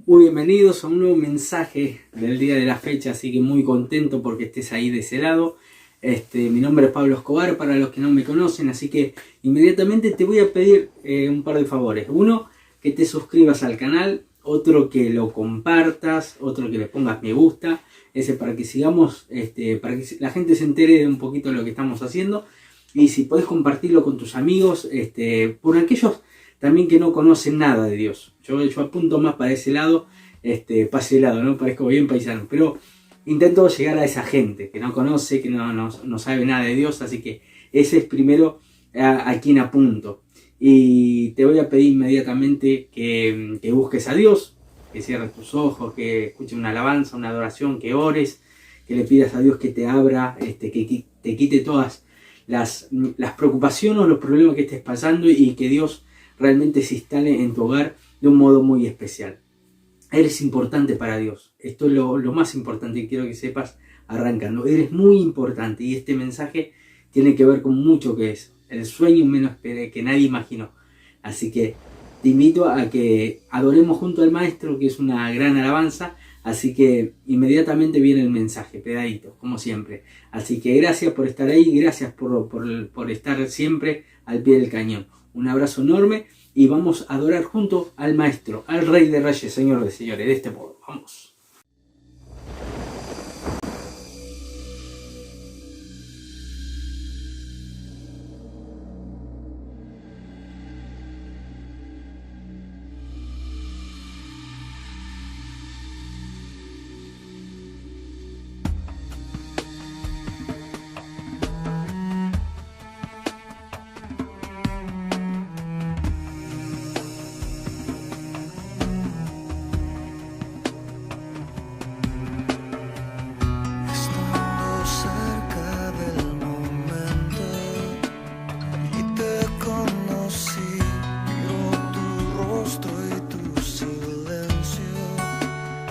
Muy bienvenidos a un nuevo mensaje del día de la fecha, así que muy contento porque estés ahí de ese lado. Mi nombre es Pablo Escobar, para los que no me conocen, así que inmediatamente te voy a pedir un par de favores. Uno, que te suscribas al canal, otro que lo compartas, otro que le pongas me gusta, ese para que sigamos, para que la gente se entere de un poquito de lo que estamos haciendo. Y si podés compartirlo con tus amigos, por aquellos también que no conocen nada de Dios. Yo apunto más para ese lado, para ese lado, ¿no? Parezco bien paisano, pero intento llegar a esa gente que no conoce, que no sabe nada de Dios, así que ese es primero a quien apunto. Y te voy a pedir inmediatamente que busques a Dios, que cierres tus ojos, que escuches una alabanza, una adoración, que ores, que le pidas a Dios que te abra, que te quite todas las preocupaciones o los problemas que estés pasando y que Dios realmente se instale en tu hogar de un modo muy especial. Eres importante para Dios. Esto es lo más importante que quiero que sepas arrancando. Eres muy importante y este mensaje tiene que ver con mucho que es. El sueño menos que nadie imaginó. Así que te invito a que adoremos junto al Maestro, que es una gran alabanza. Así que inmediatamente viene el mensaje, pedadito, como siempre. Así que gracias por estar ahí, gracias por estar siempre al pie del cañón. Un abrazo enorme y vamos a adorar junto al Maestro, al Rey de Reyes, Señor de Señores, de este modo. Vamos.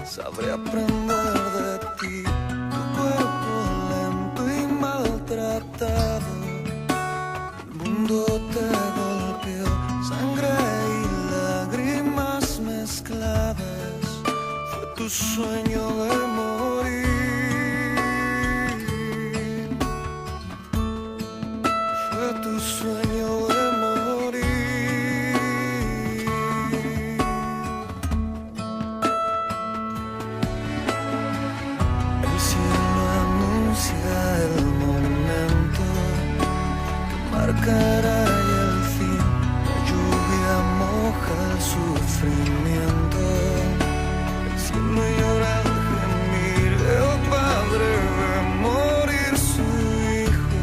Sabré aprender de ti, tu cuerpo lento y maltratado. El mundo te golpeó, sangre y lágrimas mezcladas. Fue tu sueño de morir. Fue tu sueño de morir. El momento que marcará el fin, la lluvia moja el sufrimiento, el cielo llora al gemir, el padre ve morir su hijo,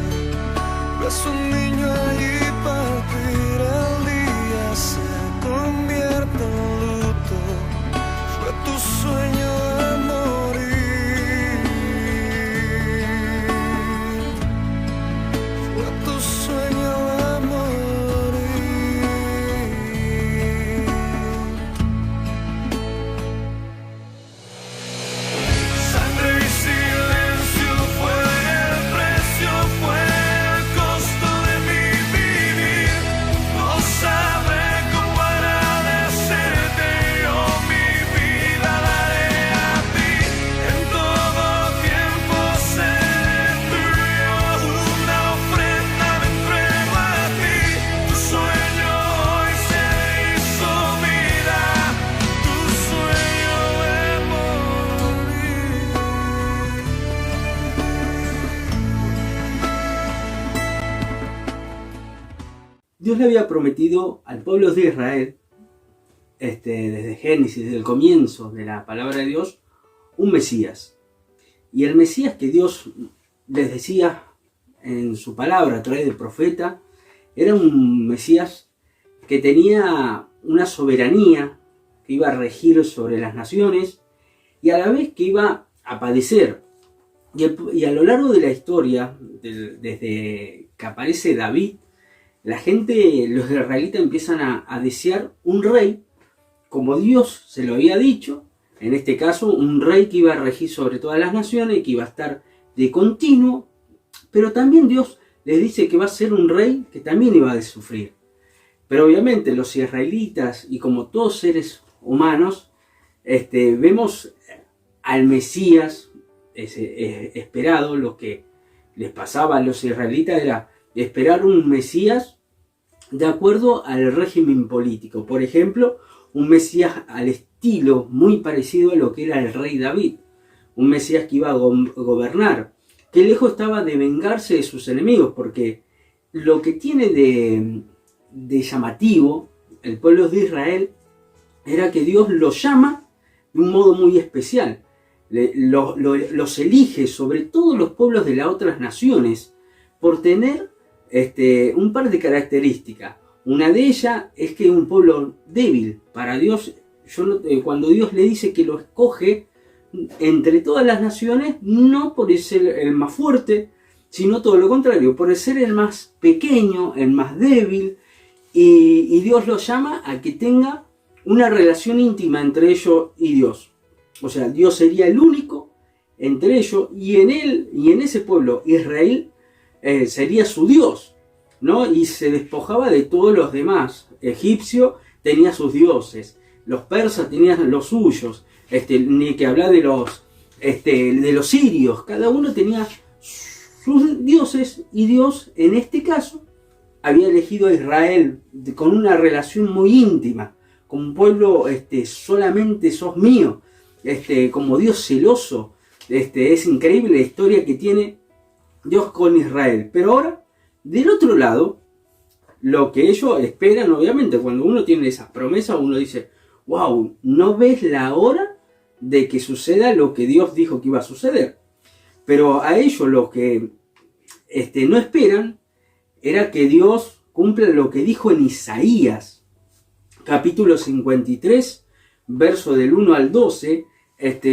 ves un niño allí partir, el día se convierte en luto, fue tu sueño de morir. Dios le había prometido al pueblo de Israel, desde Génesis, desde el comienzo de la palabra de Dios, un Mesías. Y el Mesías que Dios les decía en su palabra a través del profeta, era un Mesías que tenía una soberanía, que iba a regir sobre las naciones y a la vez que iba a padecer. Y a lo largo de la historia, desde que aparece David, la gente, los israelitas empiezan a desear un rey, como Dios se lo había dicho, en este caso un rey que iba a regir sobre todas las naciones, que iba a estar de continuo, pero también Dios les dice que va a ser un rey que también iba a sufrir. Pero obviamente los israelitas, y como todos seres humanos, vemos al Mesías esperado. Lo que les pasaba a los israelitas era esperar un Mesías de acuerdo al régimen político. Por ejemplo, un Mesías al estilo muy parecido a lo que era el rey David. Un Mesías que iba a gobernar, que lejos estaba de vengarse de sus enemigos, porque lo que tiene de llamativo el pueblo de Israel era que Dios los llama de un modo muy especial. Los elige sobre todos los pueblos de las otras naciones por tener un par de características. Una de ellas es que es un pueblo débil. Para Dios, cuando Dios le dice que lo escoge entre todas las naciones, no por ser el más fuerte, sino todo lo contrario, por ser el más pequeño, el más débil, y Dios lo llama a que tenga una relación íntima entre ellos y Dios. O sea, Dios sería el único entre ellos, y en él y en ese pueblo, Israel, sería su Dios, ¿no? Y se despojaba de todos los demás. Egipcio tenía sus dioses, los persas tenían los suyos, ni que hablar de los sirios. Cada uno tenía sus dioses, y Dios en este caso había elegido a Israel con una relación muy íntima, como un pueblo solamente sos mío, como Dios celoso. Es increíble la historia que tiene Dios con Israel. Pero ahora, del otro lado, lo que ellos esperan, obviamente, cuando uno tiene esas promesas, uno dice, wow, no ves la hora de que suceda lo que Dios dijo que iba a suceder. Pero a ellos lo que no esperan era que Dios cumpla lo que dijo en Isaías, capítulo 53, verso del 1 al 12.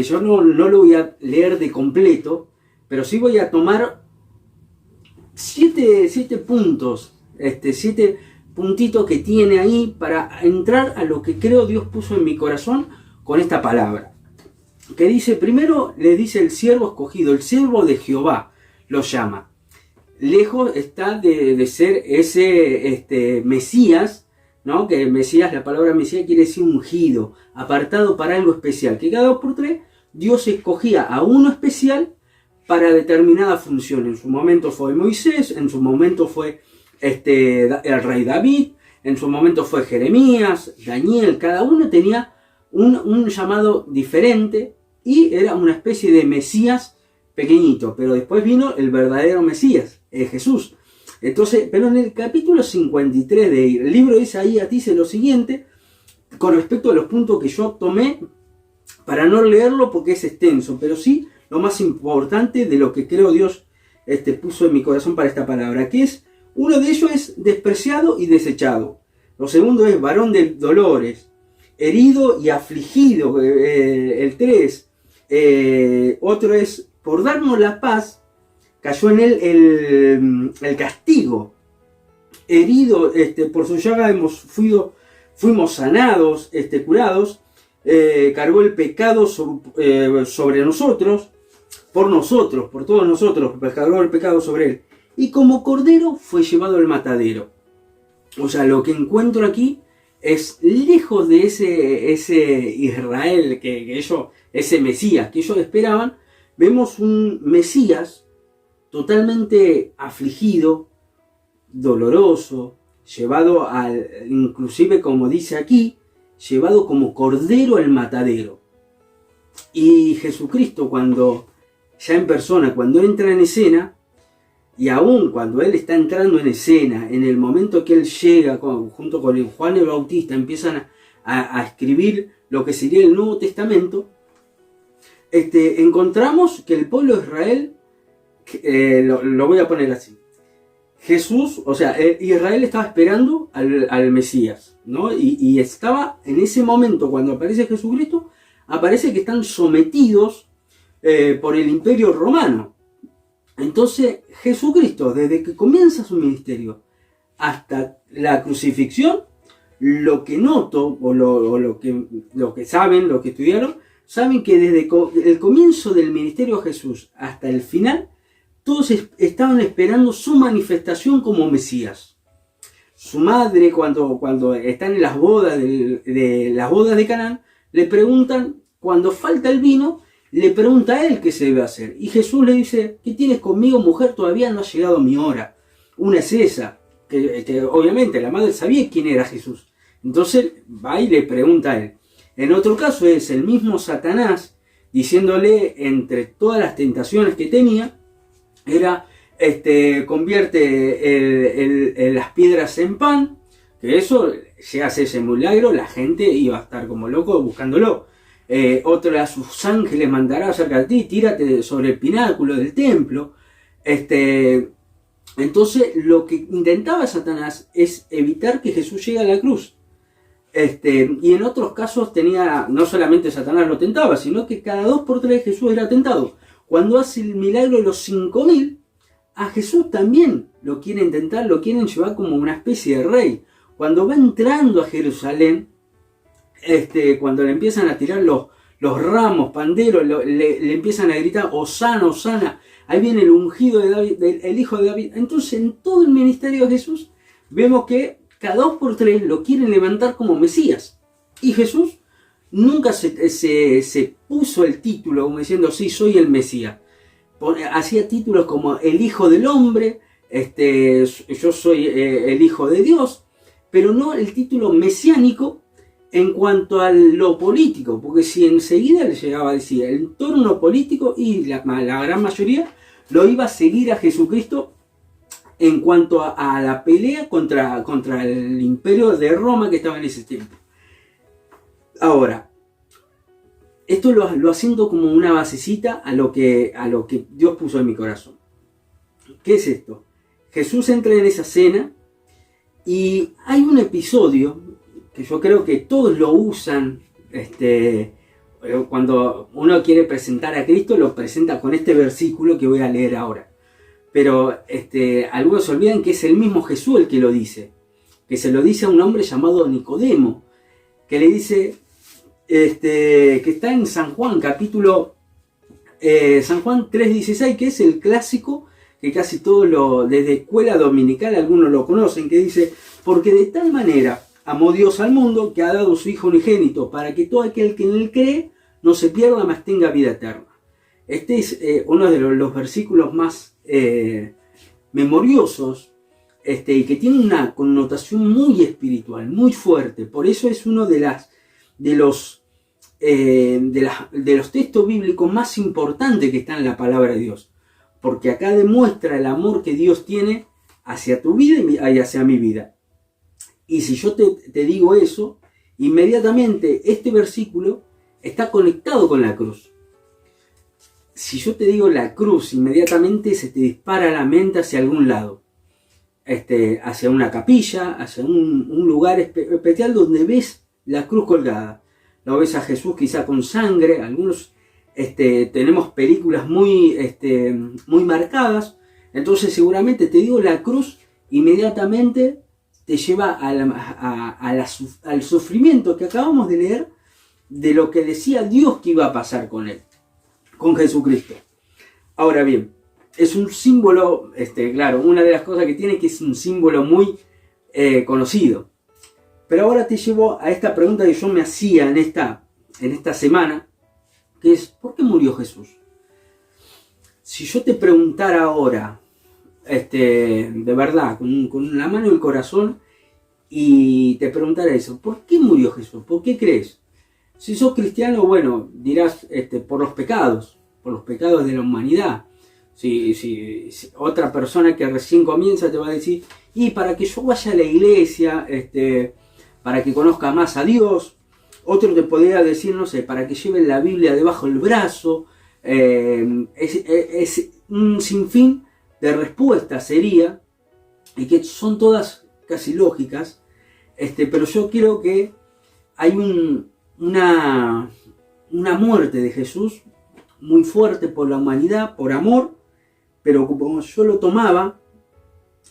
Yo no lo voy a leer de completo, pero sí voy a tomar 7 puntos, 7 puntitos que tiene ahí para entrar a lo que creo Dios puso en mi corazón con esta palabra. Que dice, primero le dice el siervo escogido, el siervo de Jehová lo llama. Lejos está de ser ese Mesías, ¿no? Que Mesías, la palabra Mesías quiere decir ungido, apartado para algo especial. Que cada 2 por 3 Dios escogía a uno especial para determinada función. En su momento fue Moisés, en su momento fue el rey David, en su momento fue Jeremías, Daniel. Cada uno tenía un llamado diferente y era una especie de Mesías pequeñito. Pero después vino el verdadero Mesías, Jesús. Entonces, pero en el capítulo 53 del libro de Isaías dice lo siguiente con respecto a los puntos que yo tomé, para no leerlo porque es extenso, pero sí lo más importante de lo que creo Dios puso en mi corazón para esta palabra, que es, uno de ellos es despreciado y desechado. Lo segundo es varón de dolores, herido y afligido, el 3. Otro es, por darnos la paz, cayó en él el castigo. Herido, por su llaga fuimos sanados, curados. Cargó el pecado sobre nosotros, por todos nosotros, cargó el pecado sobre él. Y como cordero fue llevado al matadero. O sea, lo que encuentro aquí es lejos de ese Israel que ellos, ese Mesías que ellos esperaban. Vemos un Mesías totalmente afligido, doloroso, llevado inclusive como dice aquí, llevado como cordero al matadero. Y Jesucristo, cuando ya en persona, cuando entra en escena, y aún cuando Él está entrando en escena, en el momento que Él llega, junto con Juan el Bautista, empiezan a escribir lo que sería el Nuevo Testamento, encontramos que el pueblo de Israel, lo voy a poner así, Jesús, o sea, Israel estaba esperando al Mesías, ¿no? Y estaba en ese momento, cuando aparece Jesucristo, aparece que están sometidos por el Imperio Romano. Entonces, Jesucristo, desde que comienza su ministerio hasta la crucifixión, lo que noto, o lo que saben, lo que estudiaron, saben que desde el comienzo del ministerio de Jesús hasta el final, todos estaban esperando su manifestación como Mesías. Su madre, cuando están en las bodas de Canaán, le preguntan, cuando falta el vino, le pregunta a él qué se debe hacer. Y Jesús le dice, ¿qué tienes conmigo, mujer? Todavía no ha llegado mi hora. Una es esa, que obviamente la madre sabía quién era Jesús. Entonces va y le pregunta a él. En otro caso es el mismo Satanás diciéndole, entre todas las tentaciones que tenía, era, convierte las piedras en pan, que eso, llega a hacer ese milagro, la gente iba a estar como loco buscándolo. Otro a sus ángeles mandará acerca de ti, tírate sobre el pináculo del templo. Entonces lo que intentaba Satanás es evitar que Jesús llegue a la cruz. Y en otros casos tenía, no solamente Satanás lo tentaba, sino que cada 2 por 3 Jesús era tentado. Cuando hace el milagro de los 5000, a Jesús también lo quieren intentar, lo quieren llevar como una especie de rey. Cuando va entrando a Jerusalén, cuando le empiezan a tirar los ramos, panderos, le empiezan a gritar, Hosana, Hosana, ahí viene el ungido de David, el hijo de David. Entonces en todo el ministerio de Jesús vemos que cada 2 por 3 lo quieren levantar como Mesías. Y Jesús nunca se puso el título como diciendo, sí, soy el Mesías. Hacía títulos como el Hijo del Hombre, yo soy el Hijo de Dios, pero no el título mesiánico en cuanto a lo político, porque si enseguida le llegaba a decir el entorno político, y la gran mayoría lo iba a seguir a Jesucristo en cuanto a la pelea contra el imperio de Roma que estaba en ese tiempo. Ahora, esto lo haciendo como una basecita a lo que Dios puso en mi corazón. ¿Qué es esto? Jesús entra en esa cena y hay un episodio que yo creo que todos lo usan, cuando uno quiere presentar a Cristo, lo presenta con este versículo que voy a leer ahora. Pero algunos se olvidan que es el mismo Jesús el que lo dice, que se lo dice a un hombre llamado Nicodemo, que le dice, que está en San Juan, San Juan 3:16, que es el clásico que casi todos desde escuela dominical algunos lo conocen, que dice, porque de tal manera amó Dios al mundo que ha dado su Hijo unigénito, para que todo aquel que en él cree no se pierda, mas tenga vida eterna. Este es uno de los versículos más memoriosos, y que tiene una connotación muy espiritual, muy fuerte. Por eso es uno de los textos bíblicos más importantes que están en la palabra de Dios. Porque acá demuestra el amor que Dios tiene hacia tu vida y hacia mi vida. Y si yo te digo eso, inmediatamente este versículo está conectado con la cruz. Si yo te digo la cruz, inmediatamente se te dispara la mente hacia algún lado. Hacia una capilla, hacia un lugar especial donde ves la cruz colgada. Lo ves a Jesús quizá con sangre. Algunos tenemos películas muy marcadas. Entonces seguramente te digo la cruz, inmediatamente te lleva al sufrimiento que acabamos de leer de lo que decía Dios que iba a pasar con él, con Jesucristo. Ahora bien, es un símbolo, claro, una de las cosas que tiene, que es un símbolo muy conocido. Pero ahora te llevo a esta pregunta que yo me hacía en esta semana, que es, ¿por qué murió Jesús? Si yo te preguntara ahora, de verdad, con la mano en el corazón, y te preguntara eso, ¿por qué murió Jesús? ¿Por qué crees? Si sos cristiano, bueno, dirás por los pecados de la humanidad. Si otra persona que recién comienza te va a decir, y para que yo vaya a la iglesia, para que conozca más a Dios. Otro te podría decir, no sé, para que lleven la Biblia debajo del brazo. Es un sinfín de respuestas sería, y que son todas casi lógicas, pero yo creo que hay una muerte de Jesús muy fuerte por la humanidad, por amor, pero como yo lo tomaba,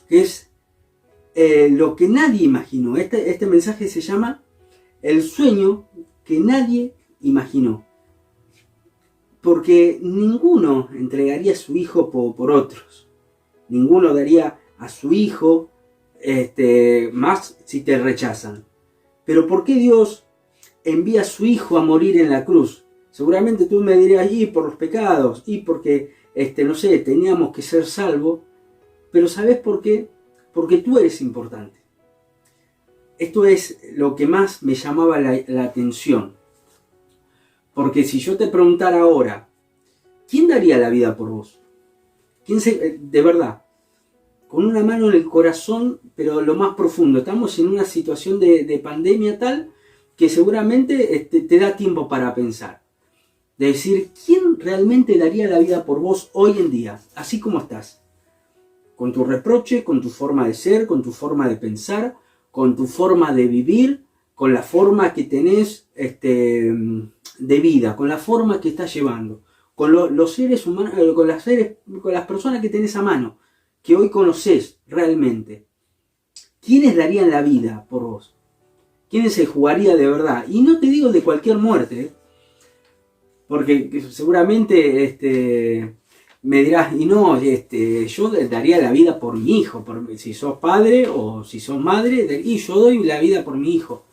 es lo que nadie imaginó. Este mensaje se llama El sueño que nadie imaginó. Porque ninguno entregaría a su hijo por otros. Ninguno daría a su hijo más si te rechazan. Pero ¿por qué Dios envía a su Hijo a morir en la cruz. Seguramente tú me dirías, y por los pecados, y porque, no sé, teníamos que ser salvos. Pero ¿sabes por qué? Porque tú eres importante. Esto es lo que más me llamaba la atención. Porque si yo te preguntara ahora, ¿quién daría la vida por vos? De verdad, con una mano en el corazón, pero lo más profundo. Estamos en una situación de pandemia tal que seguramente te da tiempo para pensar. De decir, ¿quién realmente daría la vida por vos hoy en día? Así como estás. Con tu reproche, con tu forma de ser, con tu forma de pensar, con tu forma de vivir, con la forma que tenés de vida, con la forma que estás llevando, con los seres humanos, con las personas que tenés a mano, que hoy conocés realmente. ¿Quiénes darían la vida por vos? ¿Quiénes se jugaría de verdad? Y no te digo de cualquier muerte, porque seguramente me dirás, y no, yo daría la vida por mi hijo, si sos padre o si sos madre, y yo doy la vida por mi hijo.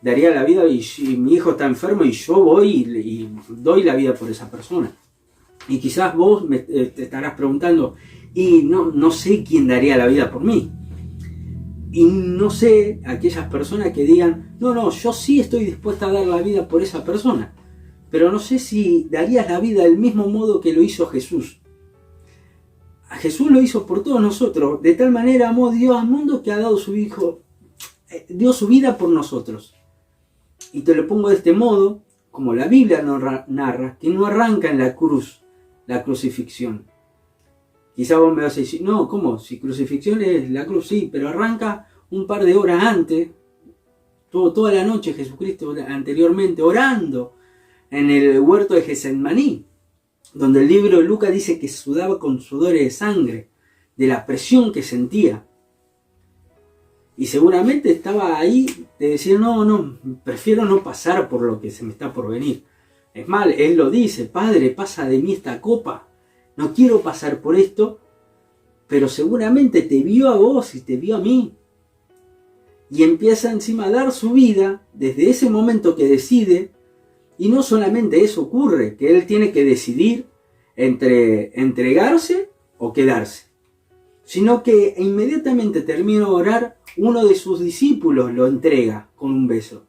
Daría la vida y mi hijo está enfermo y yo voy y doy la vida por esa persona. Y quizás vos te estarás preguntando, y no sé quién daría la vida por mí. Y no sé aquellas personas que digan, no, yo sí estoy dispuesta a dar la vida por esa persona. Pero no sé si darías la vida del mismo modo que lo hizo Jesús. Jesús lo hizo por todos nosotros. De tal manera amó Dios al mundo que ha dado su Hijo, dio su vida por nosotros. Y te lo pongo de este modo, como la Biblia nos narra, que no arranca en la cruz, la crucifixión. Quizá vos me vas a decir, no, ¿cómo? Si crucifixión es la cruz, sí, pero arranca un par de horas antes, toda la noche Jesucristo anteriormente orando en el huerto de Getsemaní, donde el libro de Lucas dice que sudaba con sudores de sangre, de la presión que sentía. Y seguramente estaba ahí de decir, no, prefiero no pasar por lo que se me está por venir. Es mal, él lo dice, Padre, pasa de mí esta copa. No quiero pasar por esto, pero seguramente te vio a vos y te vio a mí. Y empieza encima a dar su vida desde ese momento que decide. Y no solamente eso ocurre, que él tiene que decidir entre entregarse o quedarse. Sino que inmediatamente termina de orar, uno de sus discípulos lo entrega con un beso.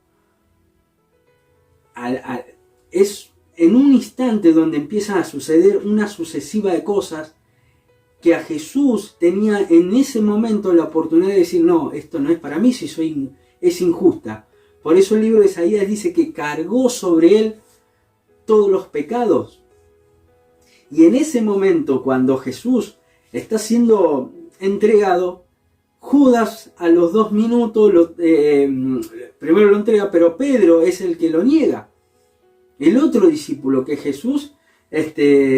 Es en un instante donde empiezan a suceder una sucesiva de cosas que a Jesús tenía en ese momento la oportunidad de decir, no, esto no es para mí, es injusta. Por eso el libro de Isaías dice que cargó sobre él todos los pecados. Y en ese momento, cuando Jesús está siendo entregado, Judas a los 2 minutos primero lo entrega, pero Pedro es el que lo niega. El otro discípulo que Jesús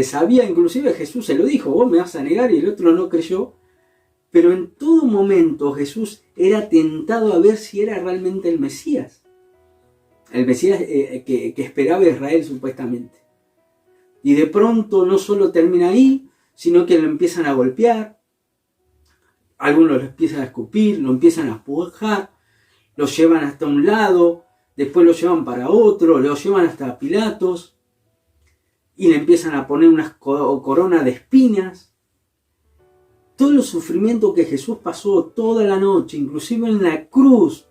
sabía, inclusive Jesús se lo dijo, vos me vas a negar, y el otro no creyó. Pero en todo momento Jesús era tentado a ver si era realmente el Mesías. El Mesías que esperaba Israel supuestamente. Y de pronto no solo termina ahí, sino que lo empiezan a golpear. Algunos lo empiezan a escupir, lo empiezan a empujar, lo llevan hasta un lado, después lo llevan para otro, lo llevan hasta Pilatos y le empiezan a poner unas coronas de espinas. Todo el sufrimiento que Jesús pasó toda la noche, inclusive en la cruz,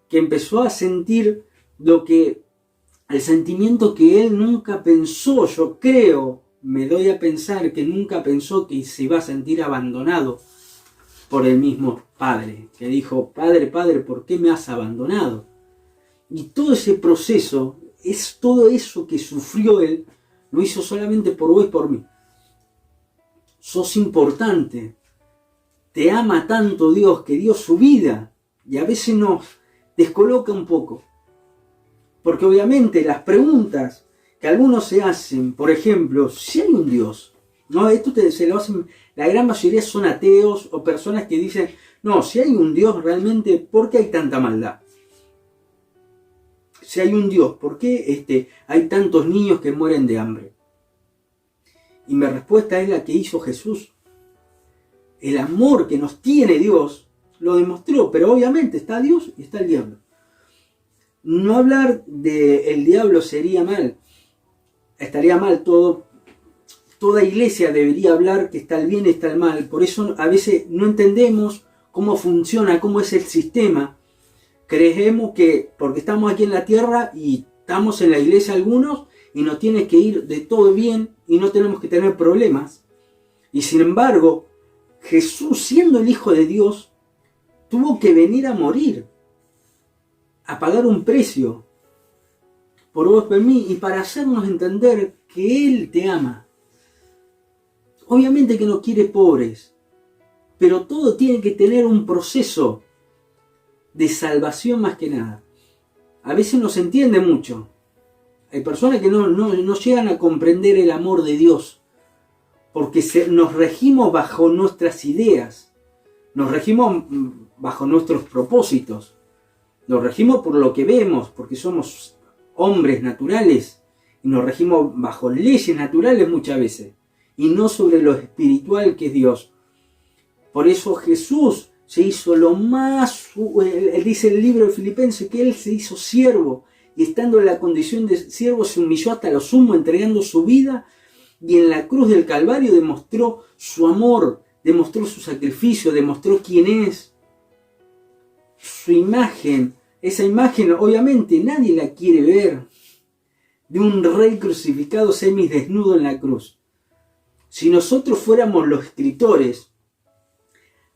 que empezó a sentir el sentimiento que él nunca pensó, yo creo, me doy a pensar que nunca pensó que se iba a sentir abandonado por el mismo Padre, que dijo, Padre, ¿por qué me has abandonado? Y todo ese proceso, todo eso que sufrió él, lo hizo solamente por vos y por mí. Sos importante, te ama tanto Dios que dio su vida, y a veces nos descoloca un poco. Porque obviamente las preguntas que algunos se hacen, por ejemplo, si hay un Dios, ¿no? Esto se lo hacen, la gran mayoría son ateos o personas que dicen, no, si hay un Dios realmente, ¿por qué hay tanta maldad? Si hay un Dios, ¿por qué hay tantos niños que mueren de hambre? Y mi respuesta es la que hizo Jesús. El amor que nos tiene Dios lo demostró, pero obviamente está Dios y está el diablo. no hablar del diablo sería mal, estaría mal todo. Toda iglesia debería hablar que está el bien y está el mal. Por eso a veces no entendemos cómo funciona, cómo es el sistema. Creemos que porque estamos aquí en la tierra y estamos en la iglesia algunos y nos tiene que ir de todo bien y no tenemos que tener problemas. Y sin embargo, Jesús, siendo el Hijo de Dios, tuvo que venir a morir, a pagar un precio por vos, por mí, y para hacernos entender que Él te ama. Obviamente que no quiere pobres, pero todo tiene que tener un proceso de salvación más que nada. A veces no se entiende mucho. Hay personas que no llegan a comprender el amor de Dios, porque nos regimos bajo nuestras ideas, nos regimos bajo nuestros propósitos, nos regimos por lo que vemos, porque somos hombres naturales, y nos regimos bajo leyes naturales muchas veces, y no sobre lo espiritual que es Dios. Por eso Jesús se hizo lo más, dice el libro de Filipenses, que Él se hizo siervo, y estando en la condición de siervo se humilló hasta lo sumo, entregando su vida, y en la cruz del Calvario demostró su amor, demostró su sacrificio, demostró quién es, su imagen. Esa imagen obviamente nadie la quiere ver, de un rey crucificado semidesnudo en la cruz. Si nosotros fuéramos los escritores,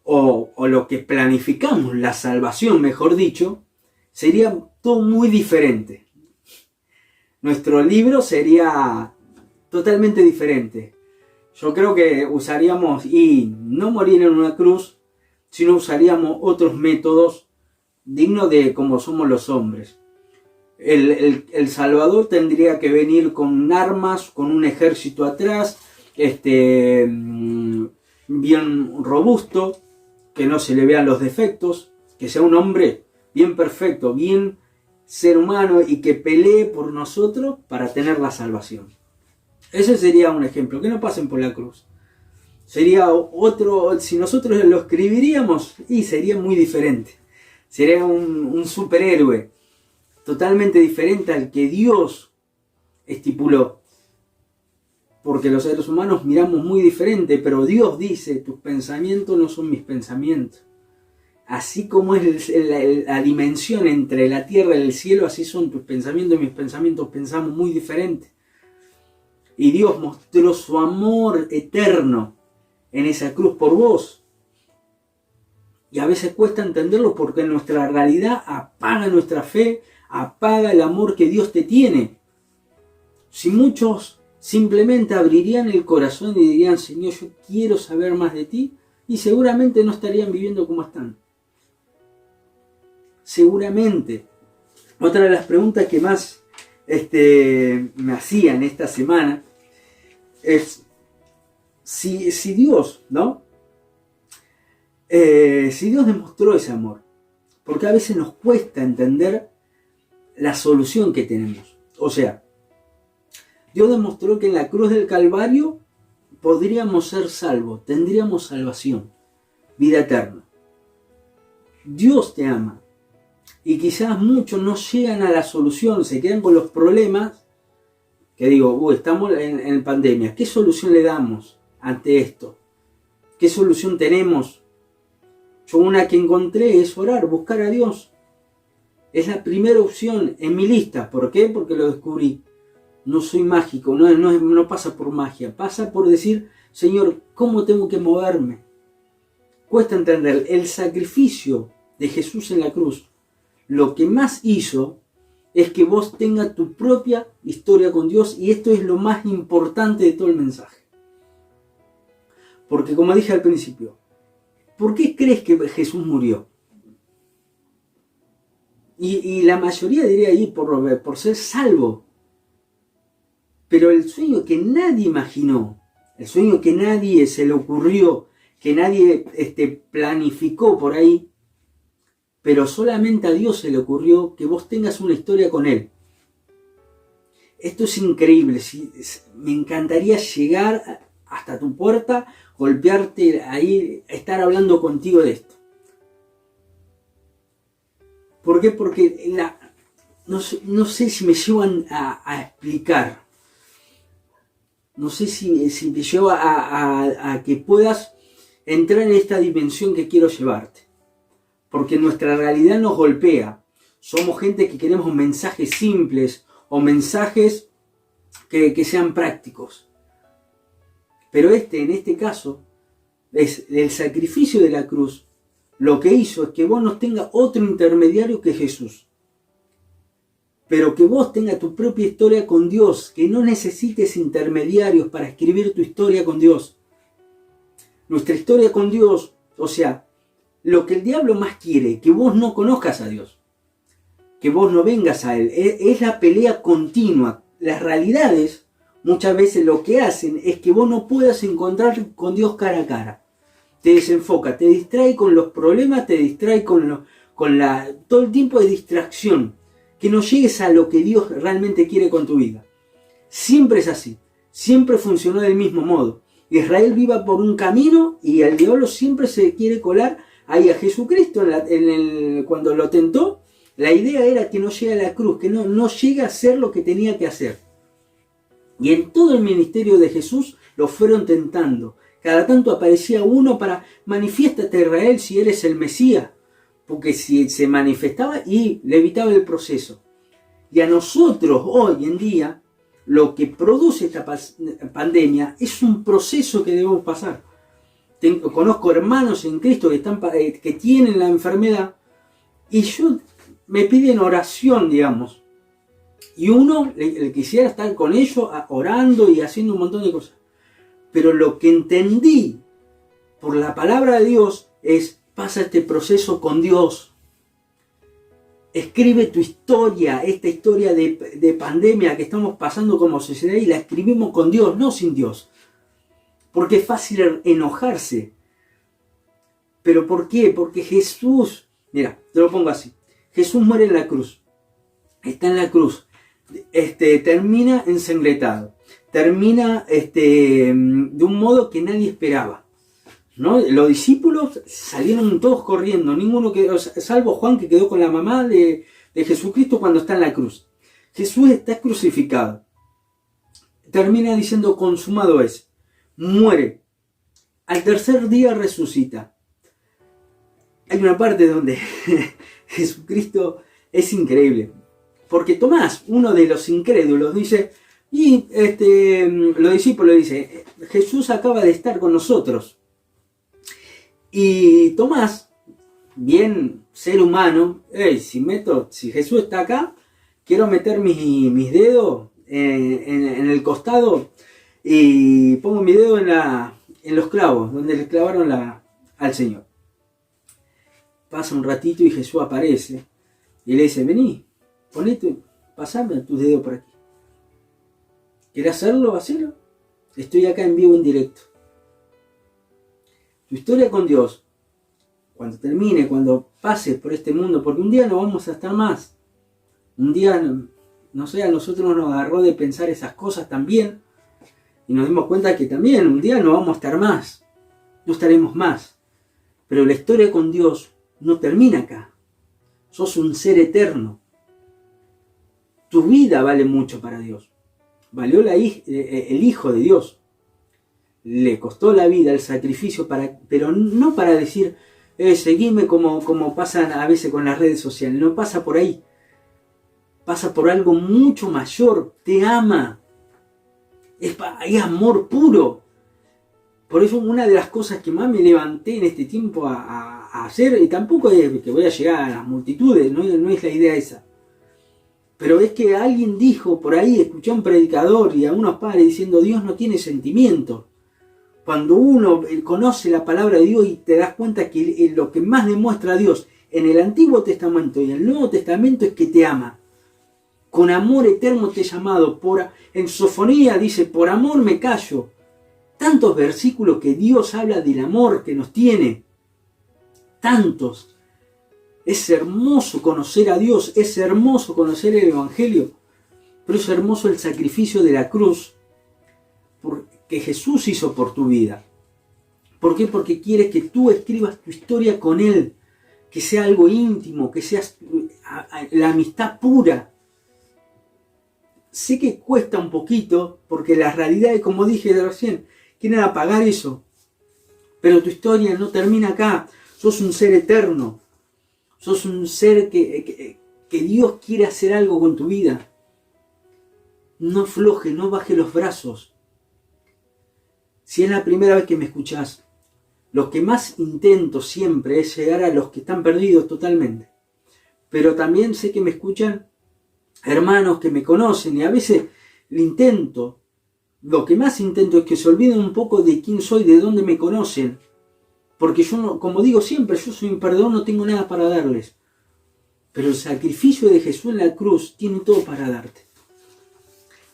o lo que planificamos, la salvación mejor dicho, sería todo muy diferente. Nuestro libro sería totalmente diferente. Yo creo que usaríamos, y no morir en una cruz, sino usaríamos otros métodos dignos de como somos los hombres. El Salvador tendría que venir con armas, con un ejército atrás, bien robusto, que no se le vean los defectos, que sea un hombre bien perfecto, bien ser humano y que pelee por nosotros para tener la salvación. Ese sería un ejemplo, que no pasen por la cruz. Sería otro, si nosotros lo escribiríamos, y sería muy diferente. Sería un superhéroe totalmente diferente al que Dios estipuló. Porque los seres humanos miramos muy diferente, pero Dios dice, tus pensamientos no son mis pensamientos. Así como es la dimensión entre la tierra y el cielo, así son tus pensamientos y mis pensamientos, pensamos muy diferente. Y Dios mostró su amor eterno en esa cruz por vos. Y a veces cuesta entenderlo porque nuestra realidad apaga nuestra fe, apaga el amor que Dios te tiene. Si muchos simplemente abrirían el corazón y dirían, Señor, yo quiero saber más de ti, y seguramente no estarían viviendo como están. Seguramente. Otra de las preguntas que más me hacían esta semana es si Dios, ¿no? Si Dios demostró ese amor, porque a veces nos cuesta entender la solución que tenemos. O sea, Dios demostró que en la cruz del Calvario podríamos ser salvos, tendríamos salvación, vida eterna. Dios te ama. Y quizás muchos no llegan a la solución, se quedan con los problemas, que digo, estamos en pandemia, ¿qué solución le damos ante esto? ¿Qué solución tenemos? Yo una que encontré es orar, buscar a Dios. Es la primera opción en mi lista. ¿Por qué? Porque lo descubrí. No soy mágico, no pasa por magia, pasa por decir, Señor, ¿cómo tengo que moverme? Cuesta entender el sacrificio de Jesús en la cruz. Lo que más hizo es que vos tengas tu propia historia con Dios, y esto es lo más importante de todo el mensaje. Porque como dije al principio, ¿por qué crees que Jesús murió? Y la mayoría diría ahí por ser salvo. Pero el sueño que nadie imaginó, el sueño que nadie se le ocurrió, que nadie planificó por ahí, pero solamente a Dios se le ocurrió que vos tengas una historia con Él. Esto es increíble. Me encantaría llegar hasta tu puerta, golpearte ahí, estar hablando contigo de esto. ¿Por qué? Porque no sé si me llevan a explicar. No sé si me lleva a que puedas entrar en esta dimensión que quiero llevarte. Porque nuestra realidad nos golpea. Somos gente que queremos mensajes simples o mensajes que sean prácticos. Pero en este caso, es el sacrificio de la cruz. Lo que hizo es que vos no tengas otro intermediario que Jesús. Pero que vos tengas tu propia historia con Dios. Que no necesites intermediarios para escribir tu historia con Dios. Nuestra historia con Dios, o sea, lo que el diablo más quiere, que vos no conozcas a Dios. Que vos no vengas a Él. Es la pelea continua. Las realidades, muchas veces lo que hacen es que vos no puedas encontrar con Dios cara a cara. Te desenfoca, te distrae con los problemas, te distrae con todo el tiempo de distracción. Que no llegues a lo que Dios realmente quiere con tu vida. Siempre es así. Siempre funcionó del mismo modo. Israel viva por un camino y el diablo siempre se quiere colar ahí a Jesucristo. Cuando lo tentó, la idea era que no llegue a la cruz, que no llegue a hacer lo que tenía que hacer. Y en todo el ministerio de Jesús lo fueron tentando. Cada tanto aparecía uno para manifiéstate Israel si eres el Mesías. Porque si se manifestaba y le evitaba el proceso. Y a nosotros hoy en día, lo que produce esta pandemia es un proceso que debemos pasar. Conozco hermanos en Cristo que tienen la enfermedad y me piden oración, digamos. Y uno le quisiera estar con ellos orando y haciendo un montón de cosas. Pero lo que entendí por la palabra de Dios es: pasa este proceso con Dios. Escribe tu historia, esta historia de pandemia que estamos pasando como sociedad, y la escribimos con Dios, no sin Dios. Porque es fácil enojarse. ¿Pero por qué? Porque Jesús, mira, te lo pongo así. Jesús muere en la cruz. Está en la cruz. Termina ensangretado. Termina de un modo que nadie esperaba. ¿No? Los discípulos salieron todos corriendo, ninguno quedó, salvo Juan, que quedó con la mamá de Jesucristo cuando está en la cruz. Jesús está crucificado. Termina diciendo: consumado es. Muere. Al tercer día resucita. Hay una parte donde Jesucristo es increíble. Porque Tomás, uno de los incrédulos, dice, y los discípulos dicen: Jesús acaba de estar con nosotros. Y Tomás, bien ser humano, si Jesús está acá, quiero meter mis dedos en el costado y pongo mi dedo en los clavos, donde le clavaron al Señor. Pasa un ratito y Jesús aparece y le dice: vení, pasame tus dedos por aquí. ¿Quieres hacerlo? Hacelo. Estoy acá en vivo, en directo. Tu historia con Dios, cuando termine, cuando pases por este mundo, porque un día no vamos a estar más. Un día, no sé, a nosotros nos agarró de pensar esas cosas también, y nos dimos cuenta que también un día no vamos a estar más, no estaremos más. Pero la historia con Dios no termina acá. Sos un ser eterno. Tu vida vale mucho para Dios. Valió el Hijo de Dios. Le costó la vida, el sacrificio, pero no para decir, seguime como pasan a veces con las redes sociales. No pasa por ahí. Pasa por algo mucho mayor. Te ama. Es amor puro. Por eso una de las cosas que más me levanté en este tiempo a hacer, y tampoco es que voy a llegar a las multitudes, no es la idea esa. Pero es que alguien dijo por ahí, escuché a un predicador y a unos padres diciendo: Dios no tiene sentimientos. Cuando uno conoce la palabra de Dios y te das cuenta que lo que más demuestra a Dios en el Antiguo Testamento y en el Nuevo Testamento es que te ama. Con amor eterno te he llamado. En Sofonía dice: por amor me callo. Tantos versículos que Dios habla del amor que nos tiene. Tantos. Es hermoso conocer a Dios. Es hermoso conocer el Evangelio. Pero es hermoso el sacrificio de la cruz que Jesús hizo por tu vida. ¿Por qué? Porque quiere que tú escribas tu historia con Él, que sea algo íntimo, que sea la amistad pura, sé que cuesta un poquito, porque la realidad es, como dije recién, quieren apagar eso. Pero tu historia no termina acá. Sos un ser eterno. Sos un ser que Dios quiere hacer algo con tu vida. No aflojes, no bajes los brazos. Si es la primera vez que me escuchás, lo que más intento siempre es llegar a los que están perdidos totalmente. Pero también sé que me escuchan hermanos que me conocen y a veces lo que más intento es que se olviden un poco de quién soy, de dónde me conocen. Porque yo, no, como digo siempre, yo soy un perdedor, no tengo nada para darles. Pero el sacrificio de Jesús en la cruz tiene todo para darte.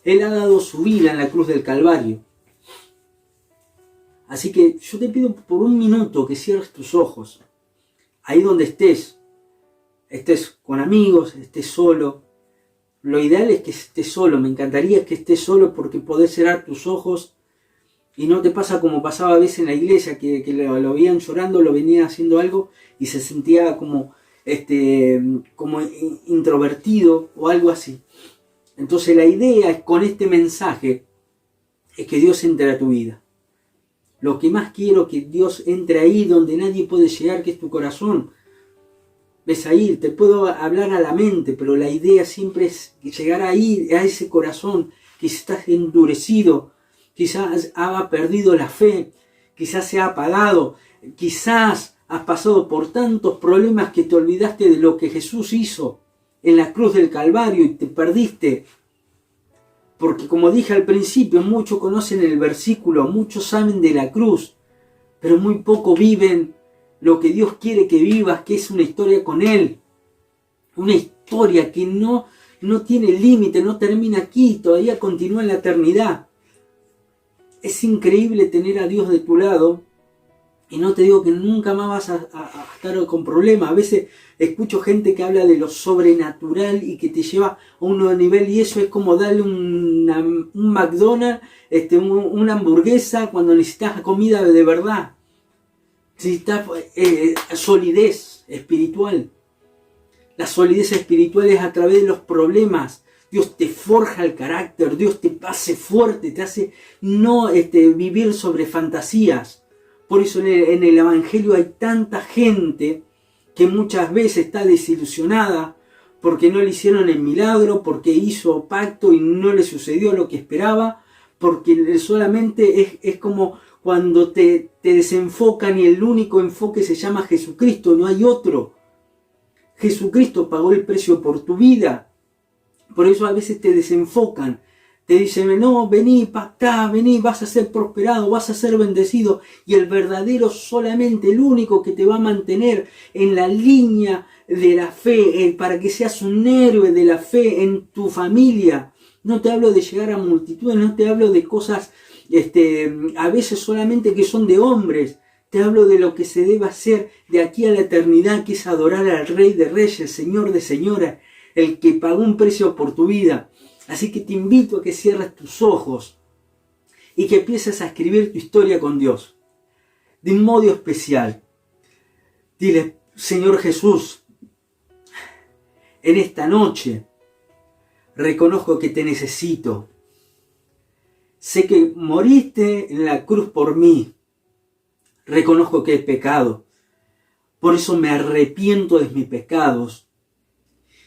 Él ha dado su vida en la cruz del Calvario. Así que yo te pido por un minuto que cierres tus ojos. Ahí donde estés con amigos, estés solo. Lo ideal es que estés solo. Me encantaría que estés solo porque podés cerrar tus ojos y no te pasa como pasaba a veces en la iglesia, que lo veían llorando, lo venían haciendo algo y se sentía como introvertido o algo así. Entonces la idea es, con este mensaje, es que Dios entre a tu vida. Lo que más quiero es que Dios entre ahí donde nadie puede llegar, que es tu corazón. Ves ahí, te puedo hablar a la mente, pero la idea siempre es llegar ahí, a ese corazón que estás endurecido, quizás ha perdido la fe, quizás se ha apagado, quizás has pasado por tantos problemas que te olvidaste de lo que Jesús hizo en la cruz del Calvario y te perdiste. Porque como dije al principio, muchos conocen el versículo, muchos saben de la cruz, pero muy poco viven lo que Dios quiere que vivas, que es una historia con Él. Una historia que no tiene límite, no termina aquí, todavía continúa en la eternidad. Es increíble tener a Dios de tu lado. Y no te digo que nunca más vas a estar con problemas. A veces escucho gente que habla de lo sobrenatural y que te lleva a un nuevo nivel. Y eso es como darle un McDonald's, una hamburguesa cuando necesitas comida de verdad. Necesitas solidez espiritual. La solidez espiritual es a través de los problemas. Dios te forja el carácter. Dios te hace fuerte. Te hace no vivir sobre fantasías. Por eso en el Evangelio hay tanta gente que muchas veces está desilusionada porque no le hicieron el milagro, porque hizo pacto y no le sucedió lo que esperaba, porque solamente es como cuando te desenfocan y el único enfoque se llama Jesucristo, no hay otro. Jesucristo pagó el precio por tu vida. Por eso a veces te desenfocan. Te dicen, no, vení, pactá, vení, vas a ser prosperado, vas a ser bendecido. Y el verdadero, solamente el único que te va a mantener en la línea de la fe, para que seas un héroe de la fe en tu familia. No te hablo de llegar a multitudes, no te hablo de cosas a veces solamente que son de hombres. Te hablo de lo que se debe hacer de aquí a la eternidad, que es adorar al Rey de Reyes, Señor de Señoras, el que pagó un precio por tu vida. Así que te invito a que cierres tus ojos y que empieces a escribir tu historia con Dios de un modo especial. Dile, Señor Jesús, en esta noche reconozco que te necesito. Sé que moriste en la cruz por mí. Reconozco que he pecado. Por eso me arrepiento de mis pecados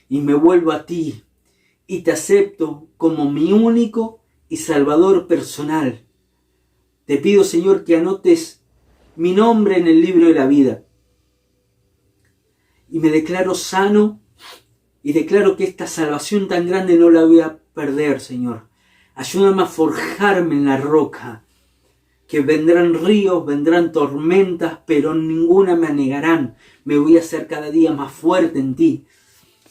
y me vuelvo a ti. Y te acepto como mi único y salvador personal. Te pido, Señor, que anotes mi nombre en el libro de la vida. Y me declaro sano y declaro que esta salvación tan grande no la voy a perder, Señor. Ayúdame a forjarme en la roca. Que vendrán ríos, vendrán tormentas, pero ninguna me anegarán. Me voy a hacer cada día más fuerte en ti.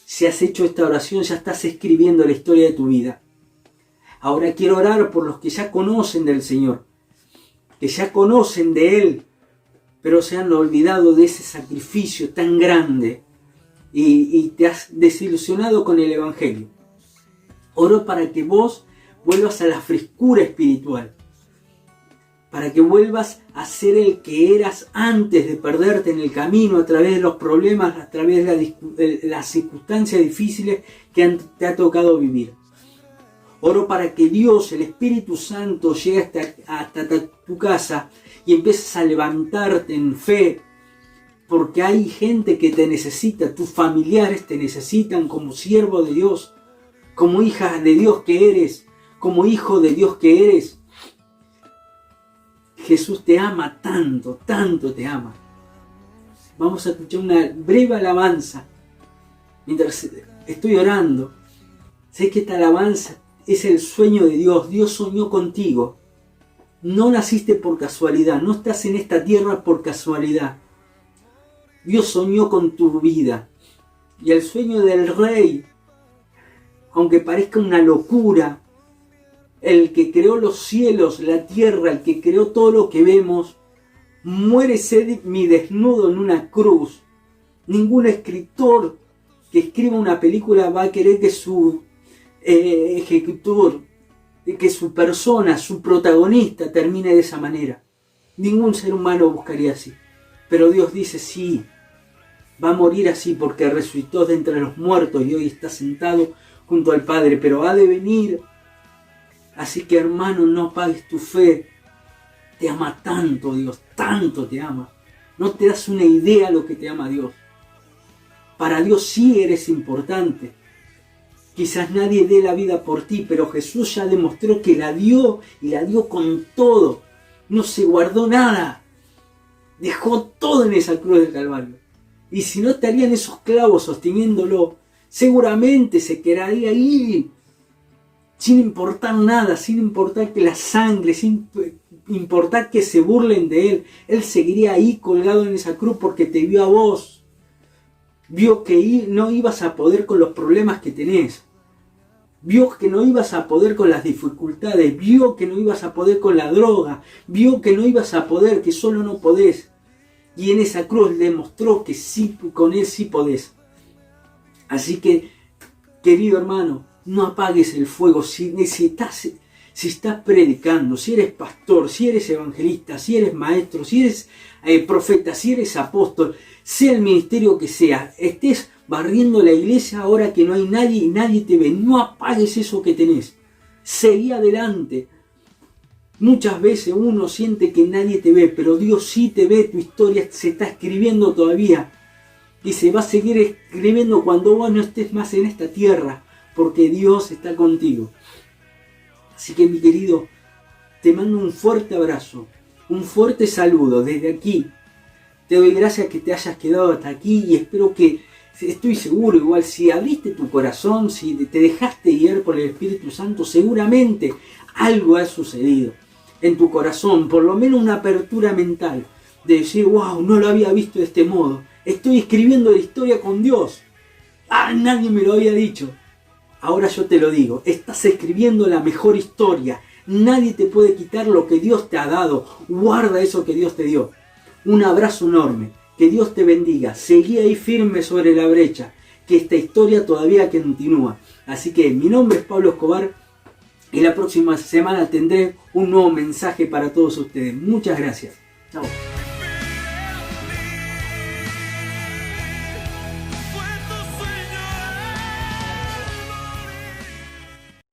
Si has hecho esta oración, ya estás escribiendo la historia de tu vida. Ahora quiero orar por los que ya conocen del Señor, que ya conocen de Él, pero se han olvidado de ese sacrificio tan grande y te has desilusionado con el Evangelio. Oro para que vos vuelvas a la frescura espiritual, para que vuelvas a ser el que eras antes de perderte en el camino a través de los problemas, a través de las circunstancias difíciles que te ha tocado vivir. Oro para que Dios, el Espíritu Santo, llegue hasta tu casa y empieces a levantarte en fe, porque hay gente que te necesita, tus familiares te necesitan como siervo de Dios, como hija de Dios que eres, como hijo de Dios que eres. Jesús te ama tanto, tanto te ama. Vamos a escuchar una breve alabanza mientras estoy orando. Sé que esta alabanza es el sueño de Dios. Dios soñó contigo. No naciste por casualidad, no estás en esta tierra por casualidad. Dios soñó con tu vida. Y el sueño del Rey, aunque parezca una locura, el que creó los cielos, la tierra, el que creó todo lo que vemos, muere semidesnudo en una cruz. Ningún escritor que escriba una película va a querer que su ejecutor, que su persona, su protagonista termine de esa manera. Ningún ser humano buscaría así. Pero Dios dice sí, va a morir así porque resucitó de entre los muertos y hoy está sentado junto al Padre, pero ha de venir. Así que hermano, no apagues tu fe. Te ama tanto Dios, tanto te ama. No te das una idea lo que te ama Dios. Para Dios sí eres importante. Quizás nadie dé la vida por ti, pero Jesús ya demostró que la dio y la dio con todo. No se guardó nada. Dejó todo en esa cruz del Calvario. Y si no estarían esos clavos sosteniéndolo, seguramente se quedaría ahí sin importar nada, sin importar que la sangre, sin importar que se burlen de él. Él seguiría ahí colgado en esa cruz porque te vio a vos. Vio que no ibas a poder con los problemas que tenés. Vio que no ibas a poder con las dificultades. Vio que no ibas a poder con la droga. Vio que no ibas a poder, que solo no podés. Y en esa cruz demostró que sí, con él sí podés. Así que, querido hermano, no apagues el fuego. Si estás predicando, si eres pastor, si eres evangelista, si eres maestro, si eres profeta, si eres apóstol, sea el ministerio que sea, estés barriendo la iglesia ahora que no hay nadie y nadie te ve, no apagues eso que tenés. Seguí adelante. Muchas veces uno siente que nadie te ve, pero Dios sí te ve, tu historia se está escribiendo todavía. Y se va a seguir escribiendo cuando vos no estés más en esta tierra, porque Dios está contigo. Así que mi querido, te mando un fuerte abrazo, un fuerte saludo desde aquí. Te doy gracias que te hayas quedado hasta aquí y espero que, estoy seguro, igual si abriste tu corazón, si te dejaste guiar por el Espíritu Santo, seguramente algo ha sucedido en tu corazón, por lo menos una apertura mental, de decir, wow, no lo había visto de este modo, estoy escribiendo la historia con Dios, nadie me lo había dicho, ahora yo te lo digo, estás escribiendo la mejor historia, nadie te puede quitar lo que Dios te ha dado, guarda eso que Dios te dio. Un abrazo enorme, que Dios te bendiga, seguí ahí firme sobre la brecha, que esta historia todavía continúa. Así que mi nombre es Pablo Escobar y la próxima semana tendré un nuevo mensaje para todos ustedes. Muchas gracias. Chao.